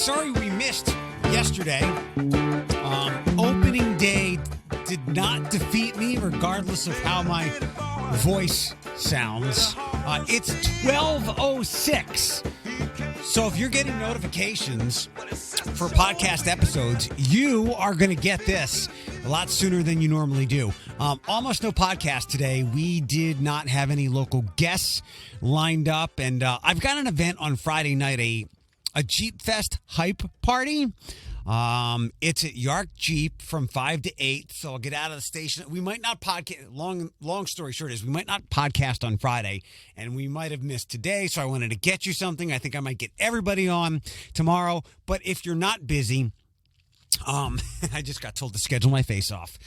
sorry we missed yesterday. Opening day did not defeat me, regardless of how my voice sounds. It's 12:06. So if you're getting notifications for podcast episodes, you are going to get this a lot sooner than you normally do. Almost no podcast today. We did not have any local guests lined up. And I've got an event on Friday night, a Jeep Fest hype party. It's at Yark Jeep from 5 to 8. So I'll get out of the station. We might not podcast. Long story short is we might not podcast on Friday, and we might have missed today. So I wanted to get you something. I think I might get everybody on tomorrow. But if you're not busy, I just got told to schedule my face off.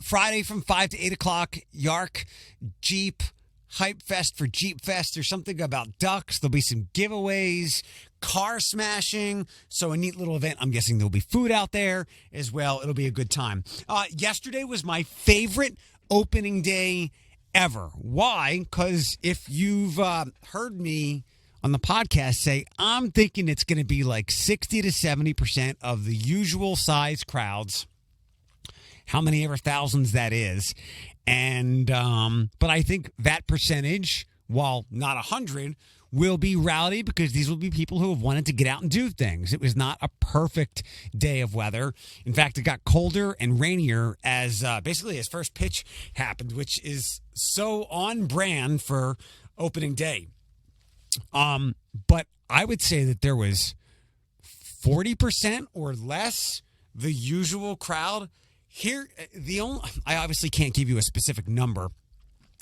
Friday from 5 to 8 o'clock, Yark Jeep Hype Fest for Jeep Fest. There's something about ducks. There'll be some giveaways, car smashing. So a neat little event. I'm guessing there'll be food out there as well. It'll be a good time. Yesterday was my favorite opening day ever. Why? Because if you've heard me on the podcast say, I'm thinking it's going to be like 60 to 70% of the usual size crowds. How many ever thousands that is. And, but I think that percentage, while not 100, will be rowdy because these will be people who have wanted to get out and do things. It was not a perfect day of weather. In fact, it got colder and rainier as basically as first pitch happened, which is so on brand for opening day. But I would say that there was 40% or less the usual crowd. Here, I obviously can't give you a specific number,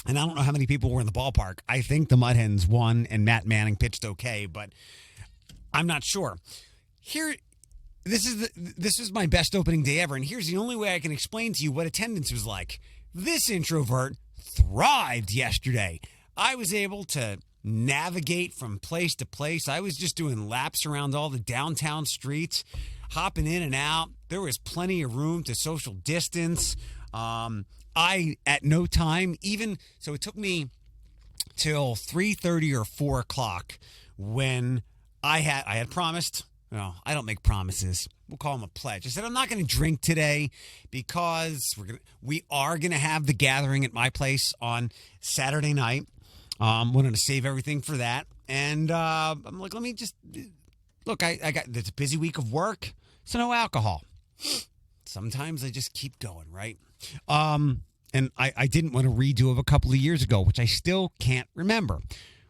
and I don't know how many people were in the ballpark. I think the Mud Hens won and Matt Manning pitched okay, but I'm not sure. Here, this is my best opening day ever, and here's the only way I can explain to you what attendance was like. This introvert thrived yesterday. I was able to navigate from place to place. I was just doing laps around all the downtown streets, hopping in and out. There was plenty of room to social distance. I, at no time, so it took me till 3:30 or 4 o'clock when I had promised. No, I don't make promises. We'll call them a pledge. I said, I'm not going to drink today because we are going to have the gathering at my place on Saturday night. Wanted to save everything for that. And I'm like, let me just look, it's a busy week of work, so no alcohol. Sometimes I just keep going, right? And I didn't want to redo of a couple of years ago, which I still can't remember.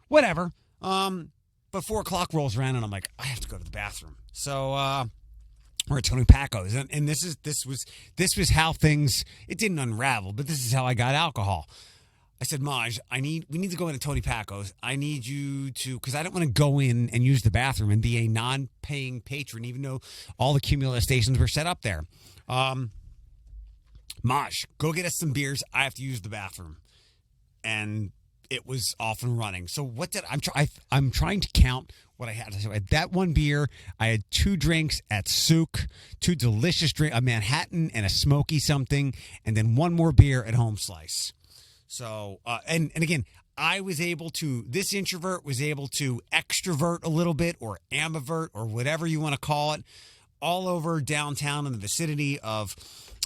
Whatever. But 4 o'clock rolls around and I'm like, I have to go to the bathroom. So we're at Tony Paco's. And this was how things, it didn't unravel, but this is how I got alcohol. I said, Maj, we need to go into Tony Paco's. I need you to, because I don't want to go in and use the bathroom and be a non-paying patron, even though all the Cumulus stations were set up there. Maj, go get us some beers. I have to use the bathroom. And it was off and running. So I'm trying to count what I had. So I had that one beer. I had 2 drinks at Souk, 2 delicious drinks, a Manhattan and a smoky something, and then 1 more beer at Home Slice. So, and again, this introvert was able to extrovert a little bit or ambivert or whatever you want to call it all over downtown in the vicinity of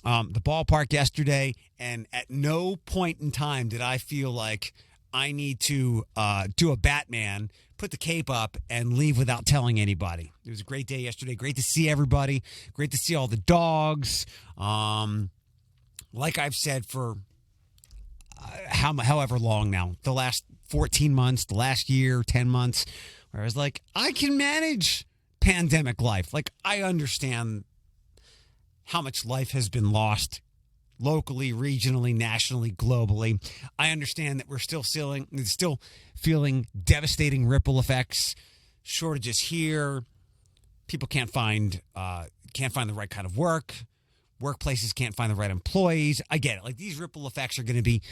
the ballpark yesterday. And at no point in time did I feel like I need to do a Batman, put the cape up and leave without telling anybody. It was a great day yesterday. Great to see everybody. Great to see all the dogs. Like I've said for however long now, the last 14 months, the last year, 10 months, where I was like, I can manage pandemic life. Like, I understand how much life has been lost locally, regionally, nationally, globally. I understand that we're still feeling devastating ripple effects, shortages here. People can't find the right kind of work. Workplaces can't find the right employees. I get it. Like, these ripple effects are going to be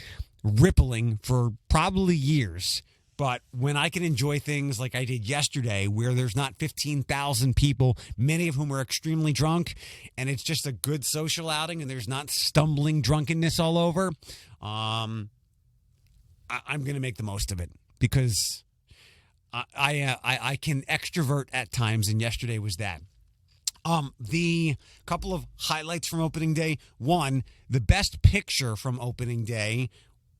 rippling for probably years. But when I can enjoy things like I did yesterday, where there's not 15,000 people, many of whom are extremely drunk, and it's just a good social outing and there's not stumbling drunkenness all over, I'm going to make the most of it because I can extrovert at times, and yesterday was that. The couple of highlights from opening day. One, the best picture from opening day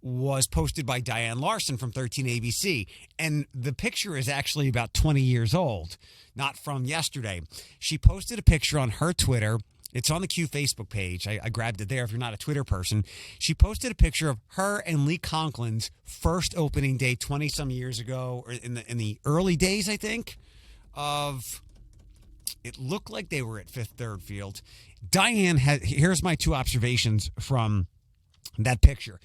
was posted by Diane Larson from 13 ABC. And the picture is actually about 20 years old, not from yesterday. She posted a picture on her Twitter. It's on the Q Facebook page. I grabbed it there if you're not a Twitter person. She posted a picture of her and Lee Conklin's first opening day 20-some years ago, or in the early days, I think, of... It looked like they were at Fifth Third Field. Diane here's my two observations from that picture.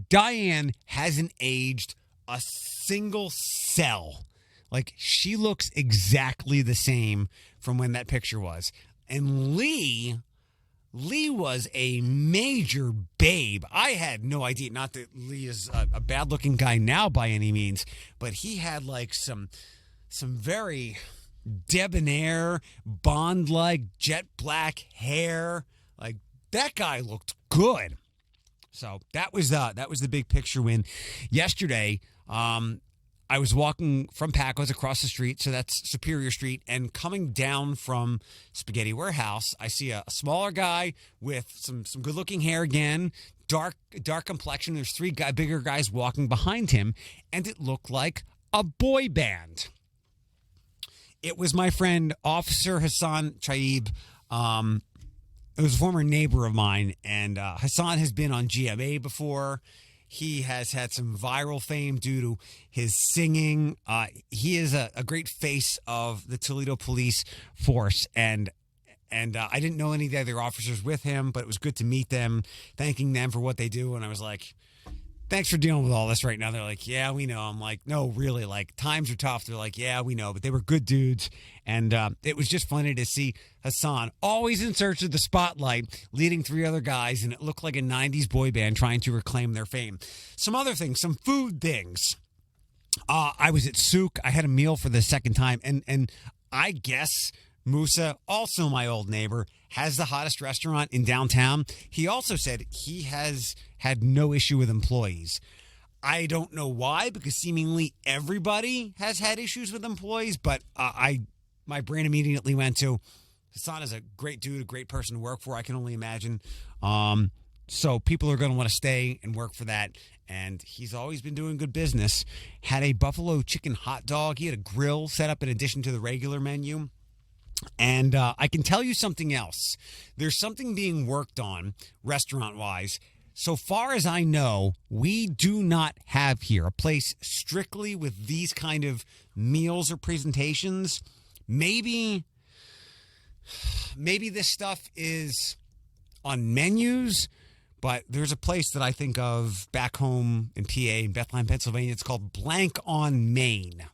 Diane hasn't aged a single cell. Like, she looks exactly the same from when that picture was. And Lee was a major babe. I had no idea. Not that Lee is a bad-looking guy now by any means, but he had like some very debonair, Bond-like, jet black hair. Like, that guy looked good. So that was the big picture win. Yesterday, I was walking from Paco's across the street, so that's Superior Street, and coming down from Spaghetti Warehouse, I see a smaller guy with some good-looking hair again, dark complexion. There's three bigger guys walking behind him, and it looked like a boy band. It was my friend, Officer Hassan Chaib. It was a former neighbor of mine, and Hassan has been on GMA before. He has had some viral fame due to his singing. He is a great face of the Toledo Police Force, and I didn't know any of the other officers with him, but it was good to meet them, thanking them for what they do, and I was like, thanks for dealing with all this right now. They're like, yeah, we know. I'm like, no, really, like, times are tough. They're like, yeah, we know. But they were good dudes. And it was just funny to see Hassan, always in search of the spotlight, leading three other guys. And it looked like a 90s boy band trying to reclaim their fame. Some other things, some food things. I was at Souk. I had a meal for the second time. And I guess Musa, also my old neighbor, has the hottest restaurant in downtown. He also said he has had no issue with employees. I don't know why, because seemingly everybody has had issues with employees, but my brain immediately went to Hassan is a great dude, a great person to work for, I can only imagine. So people are going to want to stay and work for that. And he's always been doing good business. Had a buffalo chicken hot dog. He had a grill set up in addition to the regular menu. And I can tell you something else. There's something being worked on restaurant-wise. So far as I know, we do not have here a place strictly with these kind of meals or presentations. Maybe this stuff is on menus, but there's a place that I think of back home in PA, in Bethlehem, Pennsylvania. It's called Blank on Main.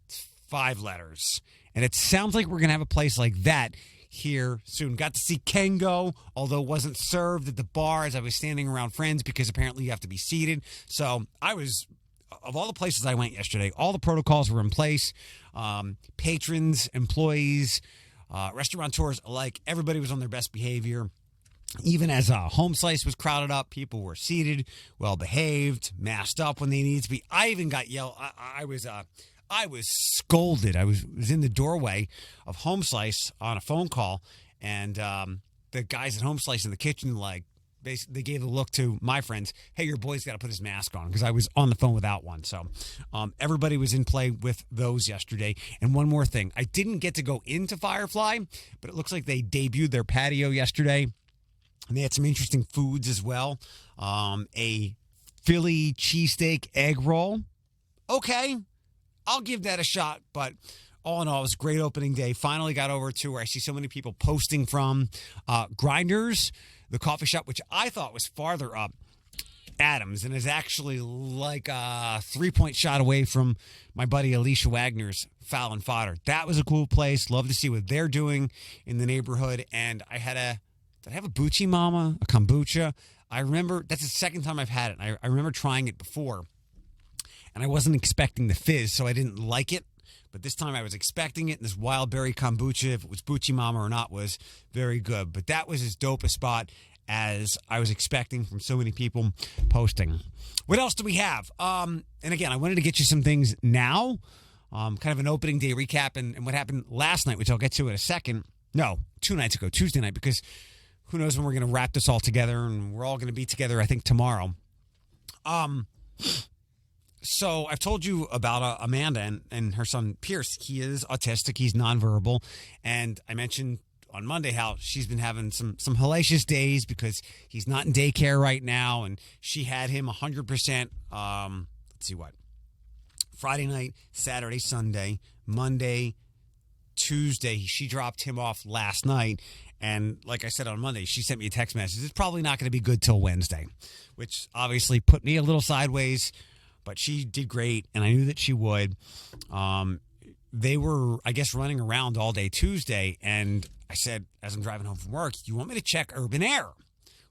It's 5 letters. And it sounds like we're going to have a place like that here soon. Got to see Kengo, although wasn't served at the bar as I was standing around friends because apparently you have to be seated. So of all the places I went yesterday, all the protocols were in place. Patrons, employees, restaurateurs alike, everybody was on their best behavior. Even as Home Slice was crowded up, people were seated, well-behaved, masked up when they needed to be. I even got yelled. I was scolded. I was in the doorway of Home Slice on a phone call, and the guys at Home Slice in the kitchen, like, they gave a look to my friends, hey, your boy's got to put his mask on, because I was on the phone without one. So everybody was in play with those yesterday. And one more thing. I didn't get to go into Firefly, but it looks like they debuted their patio yesterday, and they had some interesting foods as well. A Philly cheesesteak egg roll. Okay. I'll give that a shot, but all in all, it was a great opening day. Finally got over to where I see so many people posting from Grinders, the coffee shop, which I thought was farther up Adams and is actually like a 3-point shot away from my buddy Alicia Wagner's Foul and Fodder. That was a cool place. Love to see what they're doing in the neighborhood. And I had did I have a Bucci Mama, a kombucha? I remember, that's the second time I've had it. I remember trying it before. And I wasn't expecting the fizz, so I didn't like it. But this time I was expecting it, and this wild berry kombucha, if it was Bucci Mama or not, was very good. But that was as dope a spot as I was expecting from so many people posting. What else do we have? And again, I wanted to get you some things now, kind of an opening day recap and what happened last night, which I'll get to in a second. No, 2 nights ago, Tuesday night, because who knows when we're going to wrap this all together, and we're all going to be together, I think, tomorrow. So I've told you about Amanda and her son Pierce. He is autistic. He's nonverbal. And I mentioned on Monday how she's been having some hellacious days because he's not in daycare right now. And she had him 100%, let's see what, Friday night, Saturday, Sunday, Monday, Tuesday. She dropped him off last night. And like I said on Monday, she sent me a text message. It's probably not going to be good till Wednesday, which obviously put me a little sideways. But she did great, and I knew that she would. They were, I guess, running around all day Tuesday, and I said, as I'm driving home from work, you want me to check Urban Air,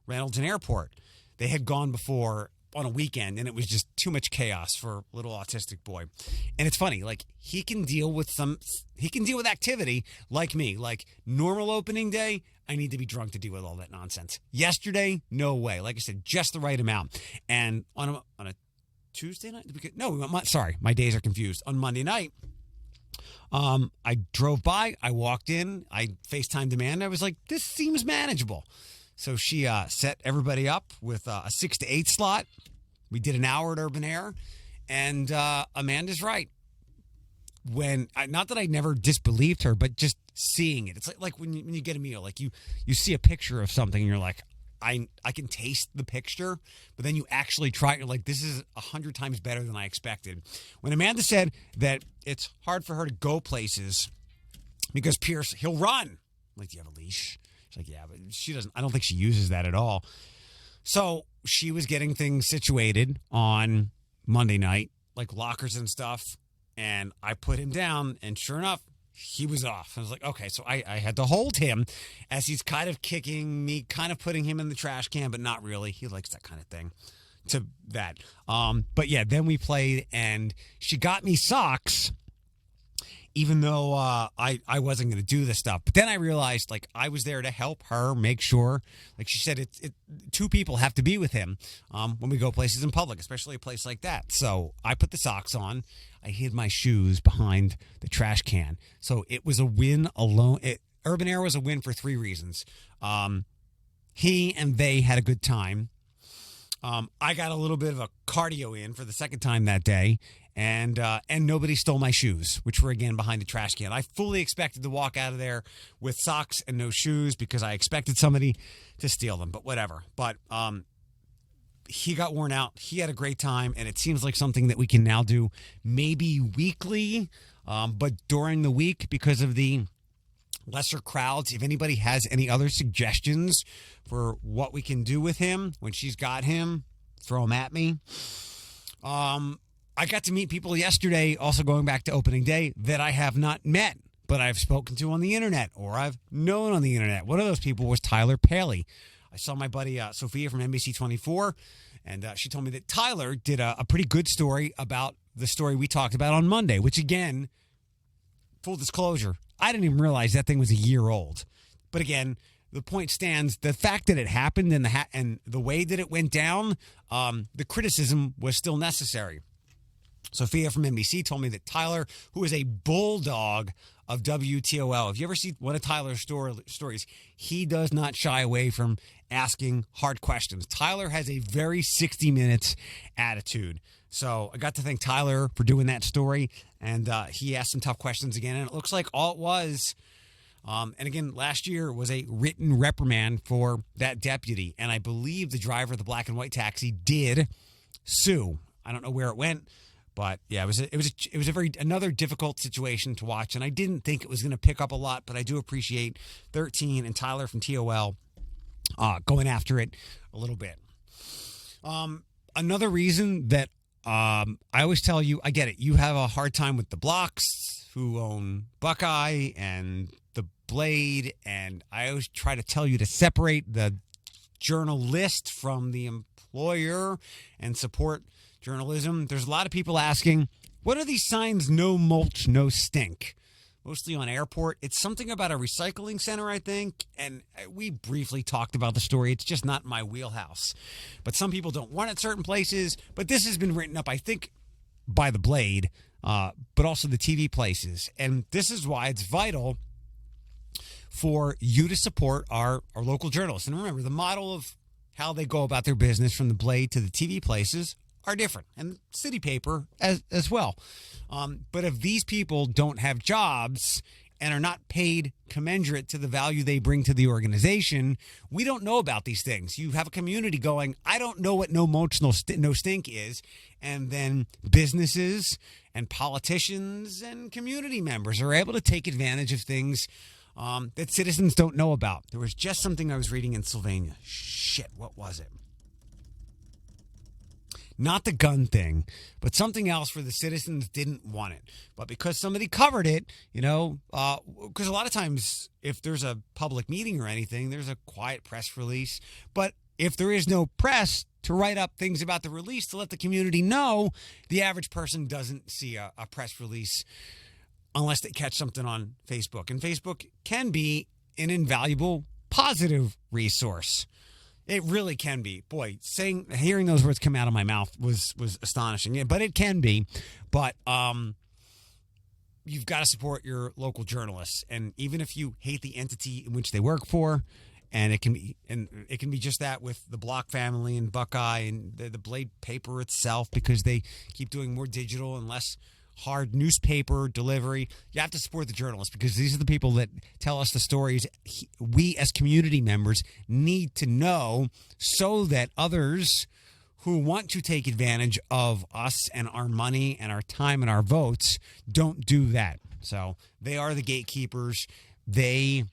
Reynolds and Airport? They had gone before on a weekend, and it was just too much chaos for a little autistic boy. And it's funny, like, he can deal with activity like me. Like, normal opening day, I need to be drunk to deal with all that nonsense. Yesterday, no way. Like I said, just the right amount. And on a Tuesday night? Sorry, my days are confused. On Monday night, I drove by, I walked in, I FaceTimed Amanda. I was like, this seems manageable. So she set everybody up with a 6 to 8 slot. We did an hour at Urban Air, and Amanda's right. Not that I never disbelieved her, but just seeing it. It's like when you get a meal, like you see a picture of something, and you're like, I can taste the picture, but then you actually try it. You're like, this is 100 times better than I expected. When Amanda said that it's hard for her to go places because Pierce, he'll run. I'm like, do you have a leash? She's like, yeah, but she doesn't. I don't think she uses that at all. So she was getting things situated on Monday night, like lockers and stuff. And I put him down, and sure enough, he was off. I was like, okay, so I had to hold him as he's kind of kicking me, kind of putting him in the trash can, but not really. He likes that kind of thing. To that. But yeah, then we played, and she got me socks, even though I wasn't going to do this stuff. But then I realized, like, I was there to help her make sure, like she said, two people have to be with him when we go places in public, especially a place like that. So I put the socks on. I hid my shoes behind the trash can. So it was a win alone. Urban Air was a win for 3 reasons. He and they had a good time. I got a little bit of a cardio in for the second time that day, and nobody stole my shoes, which were again behind the trash can. I fully expected to walk out of there with socks and no shoes because I expected somebody to steal them, but whatever. But he got worn out. He had a great time, and it seems like something that we can now do maybe weekly, but during the week because of the lesser crowds. If anybody has any other suggestions for what we can do with him when she's got him, throw them at me. I got to meet people yesterday, also going back to opening day, that I have not met, but I've spoken to on the internet or I've known on the internet. One of those people was Tyler Paley. I saw my buddy Sophia from NBC 24, and she told me that Tyler did a pretty good story about the story we talked about on Monday, which again, full disclosure, I didn't even realize that thing was a year old. But again, the point stands. The fact that it happened and the way that it went down, the criticism was still necessary. Sophia from NBC told me that Tyler, who is a bulldog of WTOL, if you ever see one of Tyler's stories, he does not shy away from asking hard questions. Tyler has a very 60 Minutes attitude. So I got to thank Tyler for doing that story, and he asked some tough questions again, and it looks like all it was, and again, last year was a written reprimand for that deputy, and I believe the driver of the black and white taxi did sue. I don't know where it went, but yeah, it was another difficult situation to watch, and I didn't think it was going to pick up a lot, but I do appreciate 13 and Tyler from TOL going after it a little bit. Another reason that I always tell you, I get it. You have a hard time with the Blocks who own Buckeye and the Blade, and I always try to tell you to separate the journalist from the employer and support journalism. There's a lot of people asking, what are these signs, no mulch, no stink? mostly on Airport. It's something about a recycling center, I think, and we briefly talked about the story. It's just not my wheelhouse. But some people don't want it certain places, but this has been written up, I think, by the Blade, but also the TV places. And this is why it's vital for you to support our local journalists. And remember, the model of how they go about their business from the Blade to the TV places are different, and city paper as well. But if these people don't have jobs and are not paid commensurate to the value they bring to the organization, we don't know about these things. You have a community going, I don't know what no mulch, no stink is. And then businesses and politicians and community members are able to take advantage of things that citizens don't know about. There was just something I was reading in Sylvania. Shit, what was it? Not the gun thing, but something else where the citizens didn't want it. But because somebody covered it, because a lot of times if there's a public meeting or anything, there's a quiet press release. But if there is no press to write up things about the release to let the community know, the average person doesn't see a press release unless they catch something on Facebook. And Facebook can be an invaluable, positive resource. It really can be. Boy, hearing those words come out of my mouth was astonishing. Yeah, but it can be. But you've got to support your local journalists. And even if you hate the entity in which they work for, and it can be just that with the Block family and Buckeye and the Blade paper itself, because they keep doing more digital and less hard newspaper delivery. You have to support the journalists because these are the people that tell us the stories we as community members need to know so that others who want to take advantage of us and our money and our time and our votes don't do that. So they are the gatekeepers. They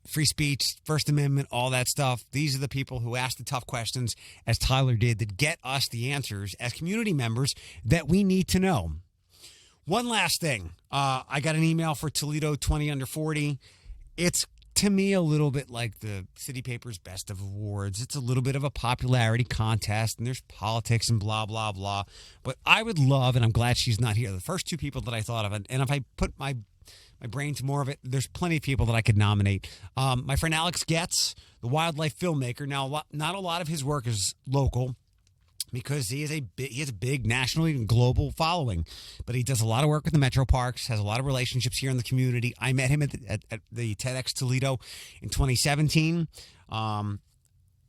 free speech, First Amendment, all that stuff. These are the people who ask the tough questions, as Tyler did, that get us the answers as community members that we need to know. One last thing. I got an email for Toledo 20 under 40. It's, to me, a little bit like the City Paper's Best of Awards. It's a little bit of a popularity contest, and there's politics and blah, blah, blah. But I would love, and I'm glad she's not here, the first two people that I thought of, and if I put my brain to more of it, there's plenty of people that I could nominate. My friend Alex Getz, the wildlife filmmaker. Now, not a lot of his work is local because he has a big national, even global following. But he does a lot of work with the Metro Parks, has a lot of relationships here in the community. I met him at the TEDx Toledo in 2017.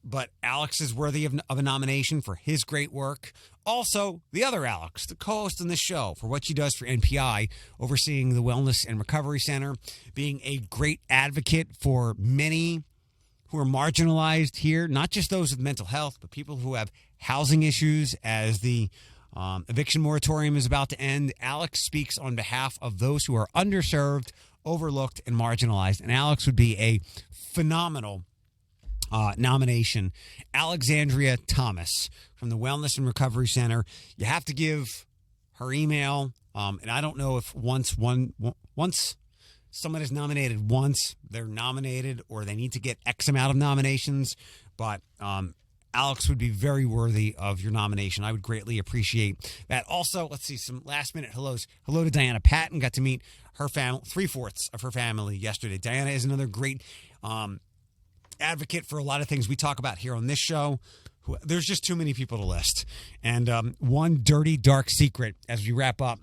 But Alex is worthy of a nomination for his great work. Also, the other Alex, the co-host on this show, for what she does for NPI, overseeing the Wellness and Recovery Center, being a great advocate for many who are marginalized here, not just those with mental health, but people who have housing issues as the eviction moratorium is about to end. Alex speaks on behalf of those who are underserved, overlooked, and marginalized. And Alex would be a phenomenal nomination. Alexandria Thomas from the Wellness and Recovery Center. You have to give her email. And I don't know if once someone is nominated once, they're nominated or they need to get X amount of nominations. But Alex would be very worthy of your nomination. I would greatly appreciate that. Also, let's see, some last minute hellos. Hello to Diana Patton. Got to meet her family, 3/4 of her family yesterday. Diana is another great advocate for a lot of things we talk about here on this show. There's just too many people to list. And one dirty, dark secret as we wrap up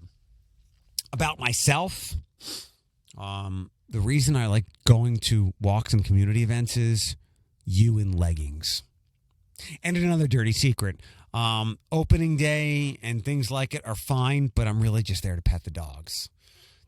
about myself. The reason I like going to walks and community events is you in leggings. And another dirty secret. Opening day and things like it are fine, but I'm really just there to pet the dogs.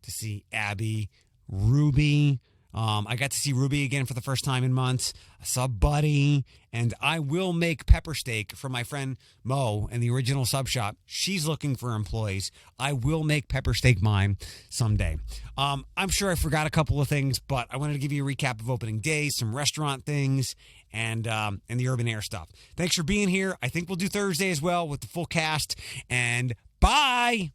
To see Abby, Ruby. I got to see Ruby again for the first time in months. I saw Buddy, and I will make pepper steak for my friend Mo in the original sub shop. She's looking for employees. I will make pepper steak mine someday. I'm sure I forgot a couple of things, but I wanted to give you a recap of opening days, some restaurant things, and the Urban Air stuff. Thanks for being here. I think we'll do Thursday as well with the full cast, and bye!